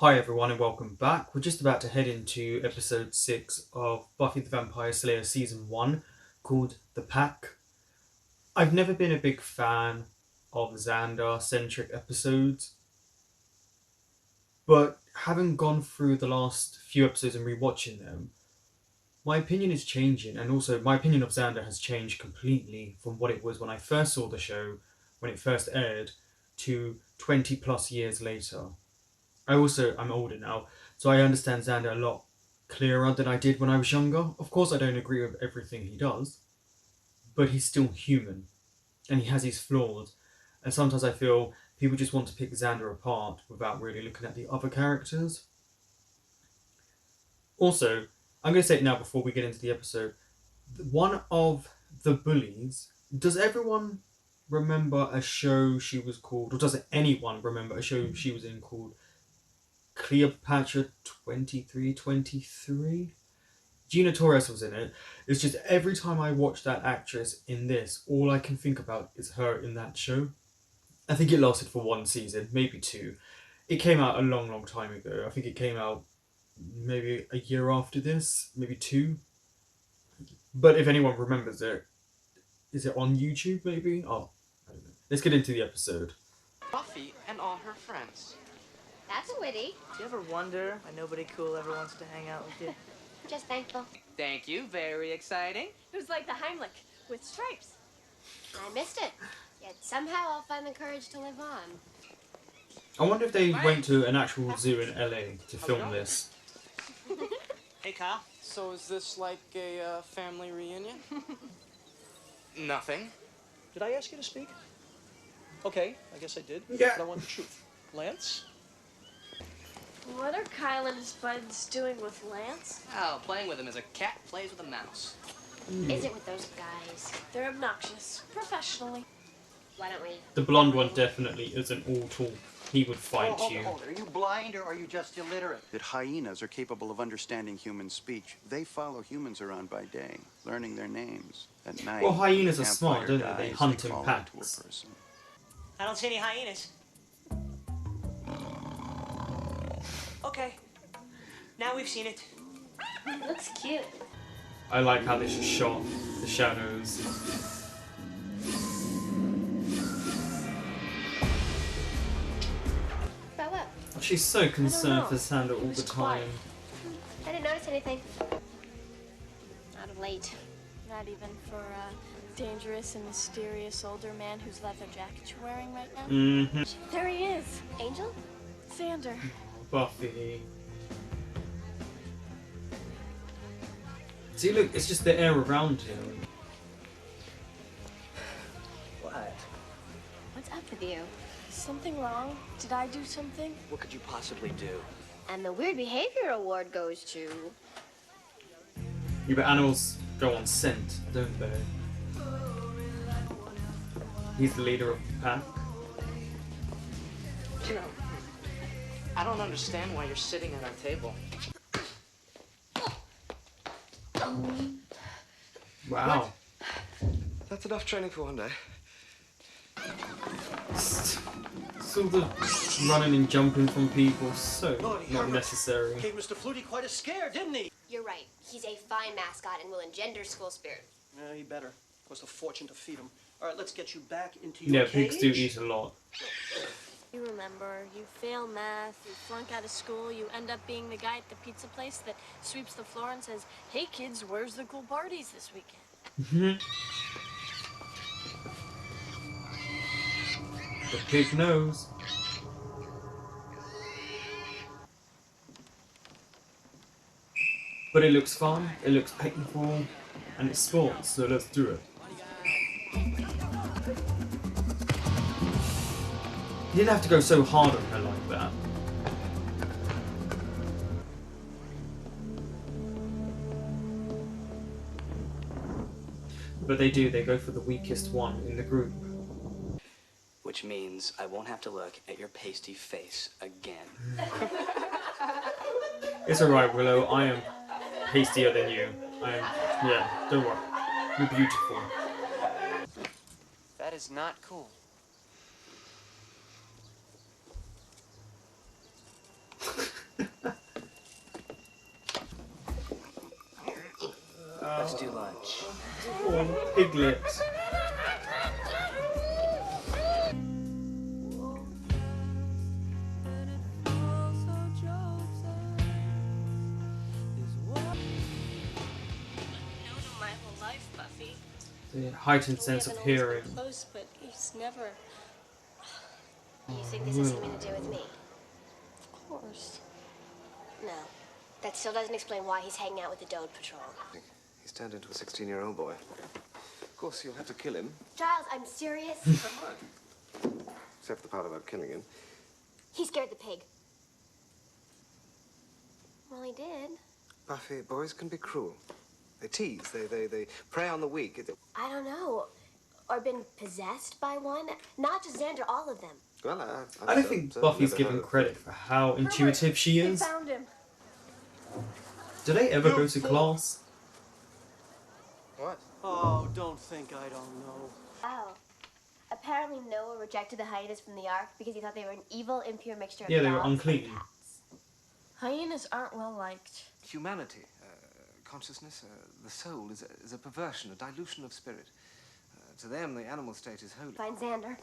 Hi everyone and welcome back. We're just about to head into episode 6 of Buffy the Vampire Slayer season 1 called The Pack. I've never been a big fan of Xander-centric episodes, but having gone through the last few episodes and rewatching them, my opinion is changing, and also my opinion of Xander has changed completely from what it was when I first saw the show, when it first aired, to 20 plus years later. I'm older now, so I understand Xander a lot clearer than I did when I was younger. Of course, I don't agree with everything he does, but he's still human, and he has his flaws. And sometimes I feel people just want to pick Xander apart without really looking at the other characters. Also, I'm going to say it now before we get into the episode. One of the bullies, does everyone remember a show she was called, or does anyone remember a show she was in called Cleopatra 2323? Gina Torres was in it. It's just every time I watch that actress in this, all I can think about is her in that show. I think it lasted for one season, maybe two. It came out a long, long time ago. I think it came out maybe a year after this, maybe two. But if anyone remembers it, is it on YouTube maybe? Oh, I don't know. Let's get into the episode. Buffy and all her friends. That's witty. Do you ever wonder why nobody cool ever wants to hang out with you? Just thankful. Thank you, very exciting. It was like the Heimlich with stripes. I missed it. Yet somehow I'll find the courage to live on. I wonder if they went to an actual zoo in LA to film this. Hey, Kyle. So is this like a family reunion? Nothing. Did I ask you to speak? Okay, I guess I did. Yeah. But I want the truth. Lance? What are Kyle and his buds doing with Lance? Oh, playing with him as a cat plays with a mouse. Is it with those guys? They're obnoxious, professionally. Why don't we? The blonde one definitely isn't all talk. He would fight you. Hold it. Are you blind or are you just illiterate? That hyenas are capable of understanding human speech. They follow humans around by day, learning their names. At night, Well, hyenas are when the smart, campfire don't they? They dies, hunt in call packs. into a person. I don't see any hyenas. Okay. Now we've seen it. Looks cute. I like how this is shot, the shadows. Throw up. She's so concerned know. for Sandra all It was the time. quiet. I didn't notice anything. Not of late. Not even for a dangerous and mysterious older man whose leather jacket you're wearing right now. Mm-hmm. There he is. Angel? Xander. Buffy. See, look, it's just the air around him. What? What's up with you? Is something wrong? Did I do something? What could you possibly do? And the Weird Behavior Award goes to... Yeah, but animals go on scent, don't they? He's the leader of the pack. You know, I don't understand why you're sitting at our table. Wow. That's enough training for one day. Sort of running and jumping from people, so not necessary. Gave Mr. Flutie quite a scare, didn't he? You're right. He's a fine mascot and will engender school spirit. Yeah, he better. Cost a fortune to feed him. All right, let's get you back into your Yeah, cage. pigs do eat a lot. You remember, you fail math, you flunk out of school, you end up being the guy at the pizza place that sweeps the floor and says, "Hey kids, where's the cool parties this weekend?" The pig knows. But it looks fun, it looks painful, and it's sports, so let's do it. You didn't have to go so hard on her like that. But they do, they go for the weakest one in the group. Which means I won't have to look at your pasty face again. It's alright, Willow, I am pastier than you. Yeah, don't worry. You're beautiful. That is not cool. let's do lunch. Oh, piglets. Known him my whole life, Buffy. The heightened We sense of haven't always hearing. been close, but he's never. You think this has something to do with me? Of course. No. That still doesn't explain why he's hanging out with the Dode Patrol. He's turned into a 16-year-old boy. Of course, you'll have to kill him, Giles, I'm serious. except for the part about killing him. He scared the pig. Well, he did. Buffy, boys can be cruel. They tease, they prey on the weak. I don't know. Or been possessed by one. Not just Xander, all of them. Well, I don't think Buffy's given credit for how intuitive she We is. found him. Do they ever go to class? What? Oh, don't think I don't know. Oh. Apparently Noah rejected the hyenas from the Ark because he thought they were an evil, impure mixture of Yeah, they were dogs and unclean. cats. Hyenas aren't well liked. Humanity, consciousness, the soul is a perversion, a dilution of spirit. To them, the animal state is holy. Find Xander.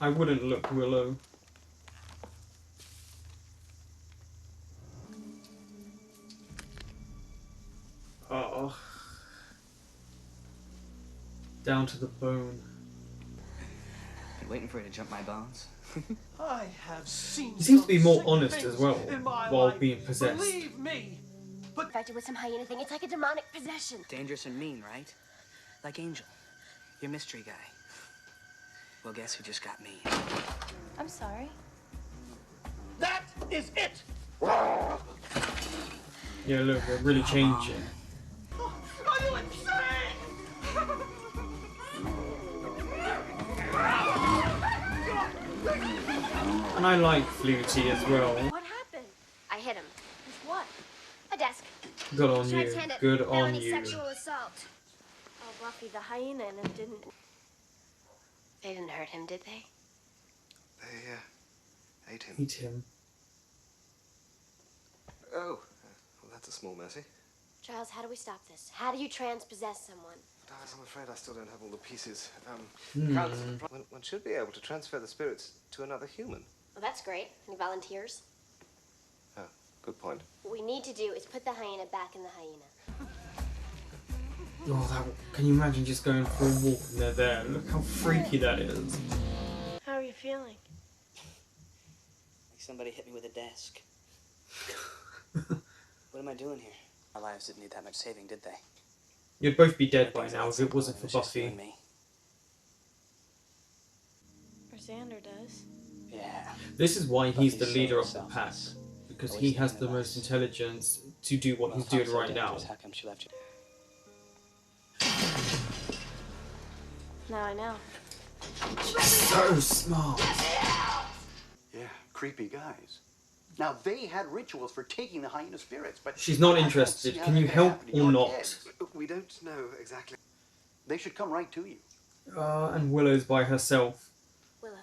I wouldn't look, Willow. Oh. Down to the bone. You waiting for you to jump my bones? I have seen. He seems to be some more sick honest things as well, in my while life. being possessed. Believe me. Infected with some hyena thing. It's like a demonic possession. Dangerous and mean, right? Like Angel, your mystery guy. Well, guess who just got me? I'm sorry. That is it. Yeah, look, they're really changing. Are you insane? And I like Flutie as well. What happened? I hit him. With what? A desk. Good on Tried you. to hand it. Good on Felony you. sexual assault. Oh, Buffy, the hyena and it didn't. They didn't hurt him, did they? They ate him. Eat him. Oh, well, that's a small mercy. Giles, how do we stop this? How do you transpossess someone? Guys, I'm afraid I still don't have all the pieces. Hmm. One should be able to transfer the spirits to another human. Well, that's great. Any volunteers? Oh, good point. What we need to do is put the hyena back in the hyena. Oh, can you imagine just going for a walk and they're there? Look how freaky that is. How are you feeling? Like somebody hit me with a desk. What am I doing here? Our lives didn't need that much saving, did they? You'd both be dead by Things now that if it wasn't for was just you Buffy. and me. Or Xander does. Yeah. This is why he's the Buffy's leader so of the pack. selfless. Because Always he has thinking the of most us. intelligence to do what he's doing Well, right now. How come she left you? Now I know. So smart. Yeah, creepy guys. Now, they had rituals for taking the hyena spirits, but... She's not I don't interested. see how Can that you could help happen to or your not? kids. We don't know exactly. They should come right to you. And Willow's by herself. Willow.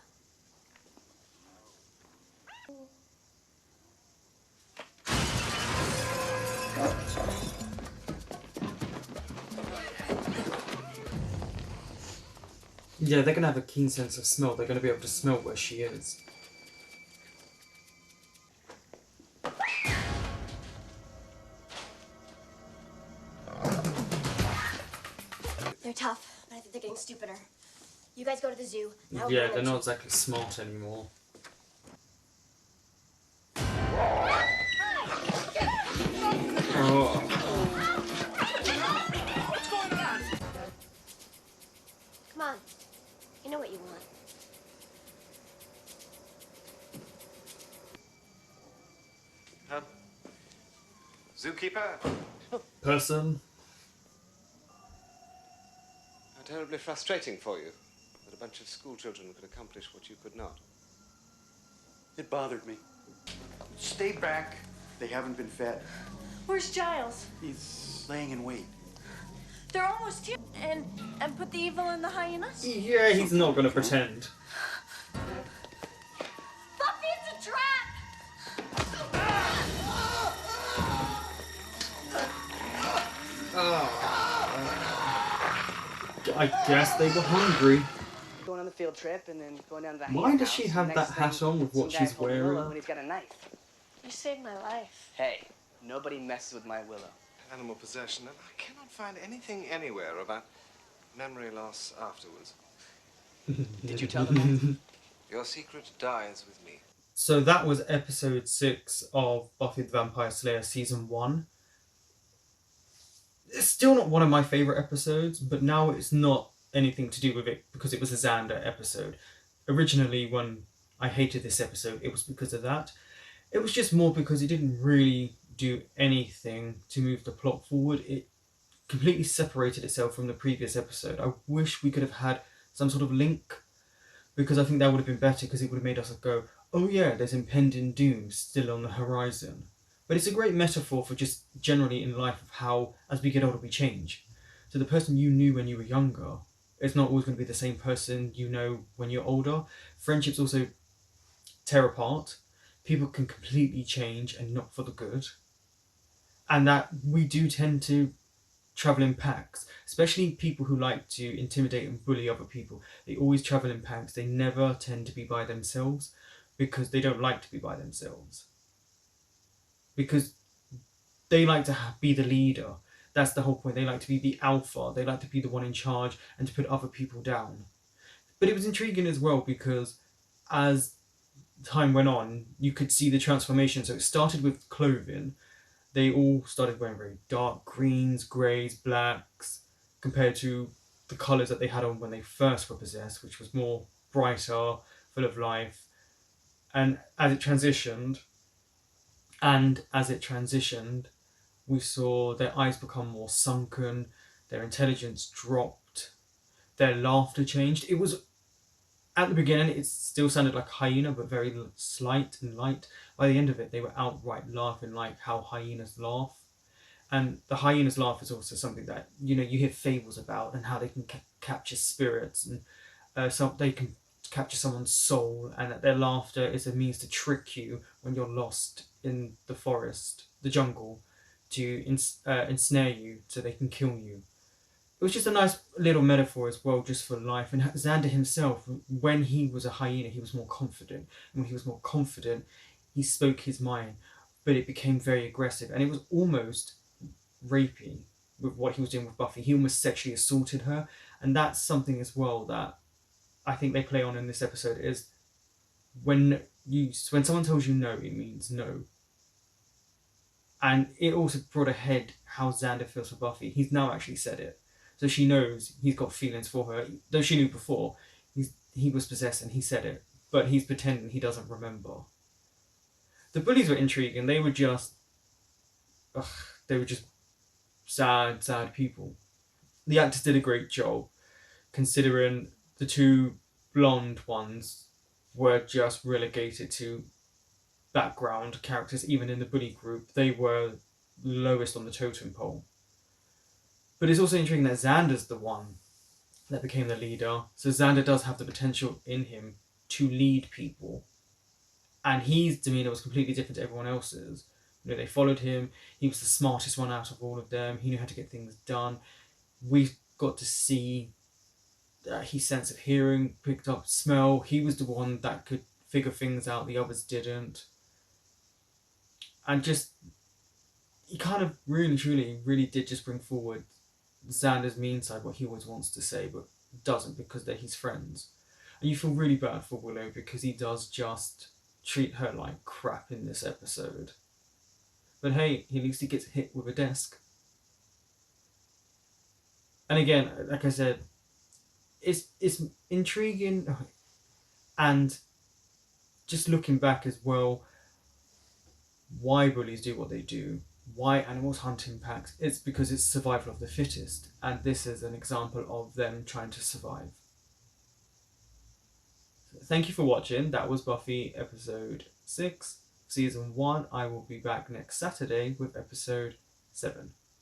Yeah, they're gonna have a keen sense of smell. They're gonna be able to smell where she is. They're tough, but I think they're getting stupider. You guys go to the zoo. and I'll Yeah, bring they're them not to- exactly smart anymore. Oh. Come on. You know what you want. Zookeeper? Person? How terribly frustrating for you that a bunch of school children could accomplish what you could not. It bothered me. Stay back. They haven't been fed. Where's Giles? He's laying in wait. They're almost here. And put the evil in the hyenas? Yeah, he's not gonna pretend. Buffy, it's a trap! I guess they were hungry. Going on the field trip and then going down to the Why Hayden does she house, have and that next hat thing, on with what some guy she's holding Willow wearing? and he's got a knife. You saved my life. Hey, nobody messes with my Willow. Animal possession, and I cannot find anything anywhere about memory loss afterwards. Did you tell them that? Your secret dies with me. So that was episode 6 of Buffy the Vampire Slayer season 1. It's still not one of my favourite episodes, but now it's not anything to do with it because it was a Xander episode. Originally, when I hated this episode, it was because of that. It was just more because it didn't really do anything to move the plot forward. It completely separated itself from the previous episode. I wish we could have had some sort of link, because I think that would have been better, because it would have made us go, oh yeah, there's impending doom still on the horizon. But it's a great metaphor for just generally in life of how, as we get older, we change. So the person you knew when you were younger, it's not always going to be the same person you know when you're older. Friendships also tear apart. People can completely change and not for the good. And that we do tend to travel in packs, especially people who like to intimidate and bully other people. They always travel in packs. They never tend to be by themselves because they don't like to be by themselves. Because they like to be the leader. That's the whole point. They like to be the alpha. They like to be the one in charge and to put other people down. But it was intriguing as well because as time went on, you could see the transformation. So it started with clothing. They all started wearing very dark greens, greys, blacks, compared to the colours that they had on when they first were possessed, which was more brighter, full of life. And as it transitioned, we saw their eyes become more sunken, their intelligence dropped, their laughter changed. It was, at the beginning, it still sounded like a hyena, but very slight and light. By the end of it, they were outright laughing like how hyenas laugh. And the hyena's laugh is also something that, you hear fables about, and how they can capture spirits, and they can capture someone's soul, and that their laughter is a means to trick you when you're lost in the forest, the jungle, to ensnare you so they can kill you. It was just a nice little metaphor as well, just for life. And Xander himself, when he was a hyena, he was more confident. And when he was more confident, he spoke his mind, but it became very aggressive. And it was almost rapey with what he was doing with Buffy. He almost sexually assaulted her. And that's something as well that I think they play on in this episode, is when someone tells you no, it means no. And it also brought ahead how Xander feels for Buffy. He's now actually said it. So she knows he's got feelings for her. Though she knew before, he was possessed and he said it. But he's pretending he doesn't remember. The bullies were intriguing. They were just sad people. The actors did a great job, considering the two blonde ones were just relegated to background characters. Even in the bully group, they were lowest on the totem pole. But it's also intriguing that Xander's the one that became the leader. So Xander does have the potential in him to lead people. And his demeanour was completely different to everyone else's. They followed him. He was the smartest one out of all of them. He knew how to get things done. We got to see his sense of hearing, picked up smell. He was the one that could figure things out. The others didn't. And just, he kind of really did just bring forward Xander's mean side, what he always wants to say, but doesn't because they're his friends. And you feel really bad for Willow because he does just treat her like crap in this episode. But hey, at least he gets hit with a desk. And again, like I said, it's intriguing, and just looking back as well, why bullies do what they do, why animals hunt in packs. It's because it's survival of the fittest, and this is an example of them trying to survive. So thank you for watching. That was Buffy episode 6, season 1. I will be back next Saturday with episode 7.